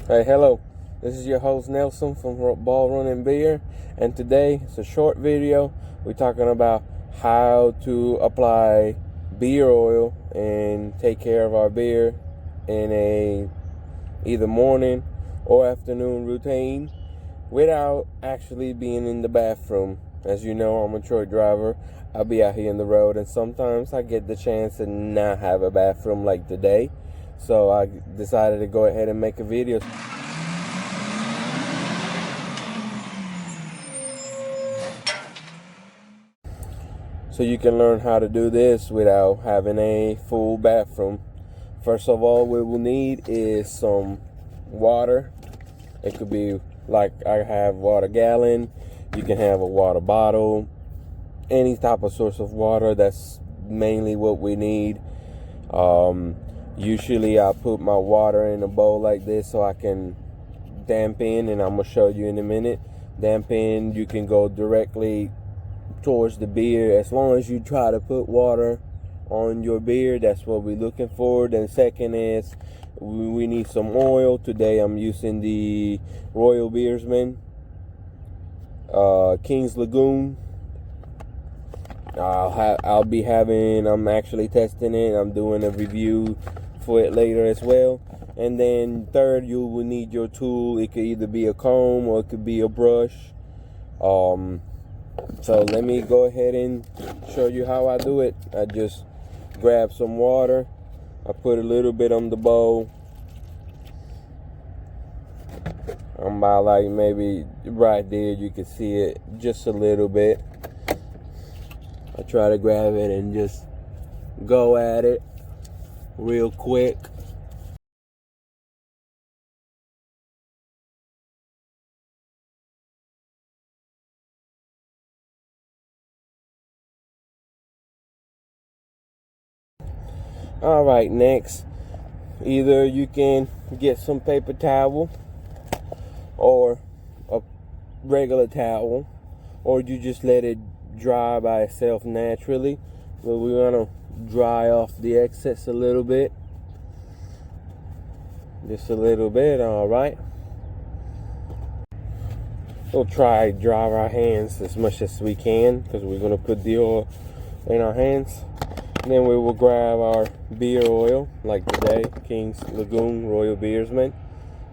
Hey, hello. This is your host Nelson from Ball Running Beer, and today it's a short video. We're talking about how to apply beer oil and take care of our beer in a either morning or afternoon routine without actually being in the bathroom. As you know, I'm a truck driver. I'll be out here in the road, and sometimes I get the chance to not have a bathroom like today. So I decided to go ahead and make a video so you can learn how to do this without having a full bathroom. First of all, what we'll need is some water. It could be like I have water gallon. You can have a water bottle. Any type of source of water. That's mainly what we need. Usually I put my water in a bowl like this so I can dampen, and I'm going to show you in a minute. Dampen, you can go directly towards the beer as long as you try to put water on your beer. That's what we're looking for. Then second is we need some oil. Today I'm using the Royal Beersman King's Lagoon. I'm actually testing it. I'm doing a review for it later as well. And then third, you will need your tool. It could either be a comb or it could be a brush. So let me go ahead and show you how I do it. I just grab some water. I put a little bit on the bowl. I'm about like maybe right there. You can see it just a little bit. I try to grab it and just go at it real quick. Alright, next, either you can get some paper towel or a regular towel, or you just let it dry by itself naturally. But we're gonna dry off the excess a little bit. Just a little bit, alright. We'll try to dry our hands as much as we can because we're gonna put the oil in our hands. Then we will grab our beer oil, like today, King's Lagoon Royal Beersman.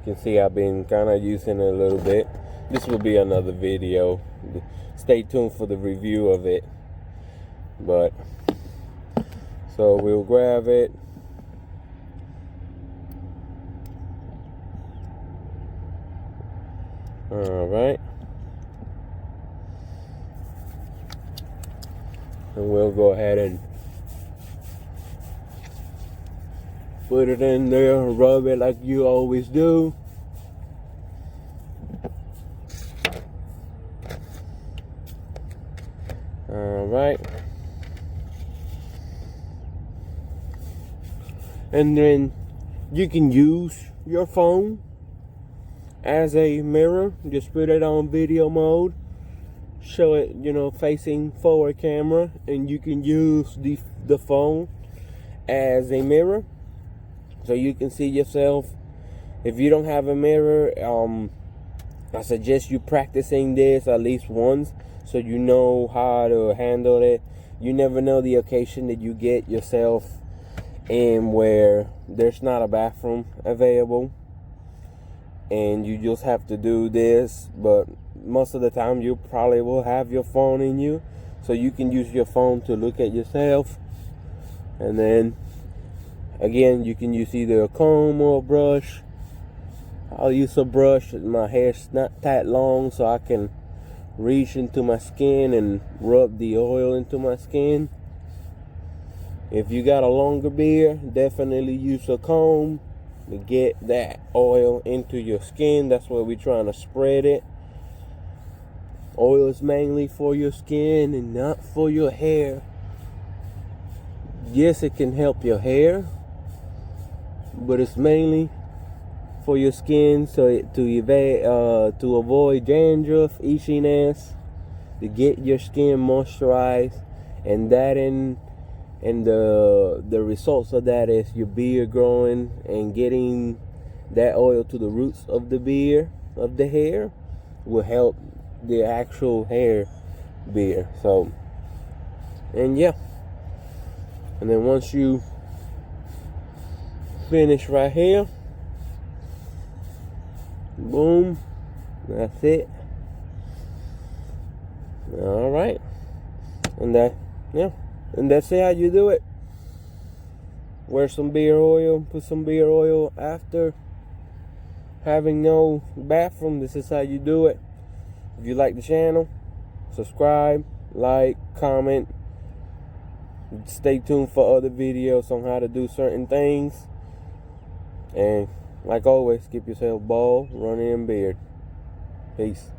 You can see I've been kind of using it a little bit. This will be another video. Stay tuned for the review of it. But, so we'll grab it. Alright. And we'll go ahead and put it in there, rub it like you always do. Alright. And then you can use your phone as a mirror. Just put it on video mode. Show it, facing forward camera. And you can use the phone as a mirror, so you can see yourself. If you don't have a mirror, I suggest you practicing this at least once so you know how to handle it. You never know the occasion that you get yourself in where there's not a bathroom available and you just have to do this. But most of the time you probably will have your phone in you, so you can use your phone to look at yourself. And then again, you can use either a comb or a brush. I'll use a brush. My hair's not that long, so I can reach into my skin and rub the oil into my skin. If you got a longer beard, definitely use a comb to get that oil into your skin. That's where we're trying to spread it. Oil is mainly for your skin and not for your hair. Yes, it can help your hair, but it's mainly for your skin, so to avoid dandruff, itchiness, to get your skin moisturized, and the results of that is your beard growing and getting that oil to the roots of the beard, of the hair, will help the actual hair beard. So, and yeah. And then once you finish right here, boom, that's it. All right. And that's it, how you do it. Wear some beard oil, put some beard oil after having no bathroom. This is how you do it. If you like the channel, subscribe, like, comment. Stay tuned for other videos on how to do certain things. And like always, keep yourself bald, running, and beard. Peace.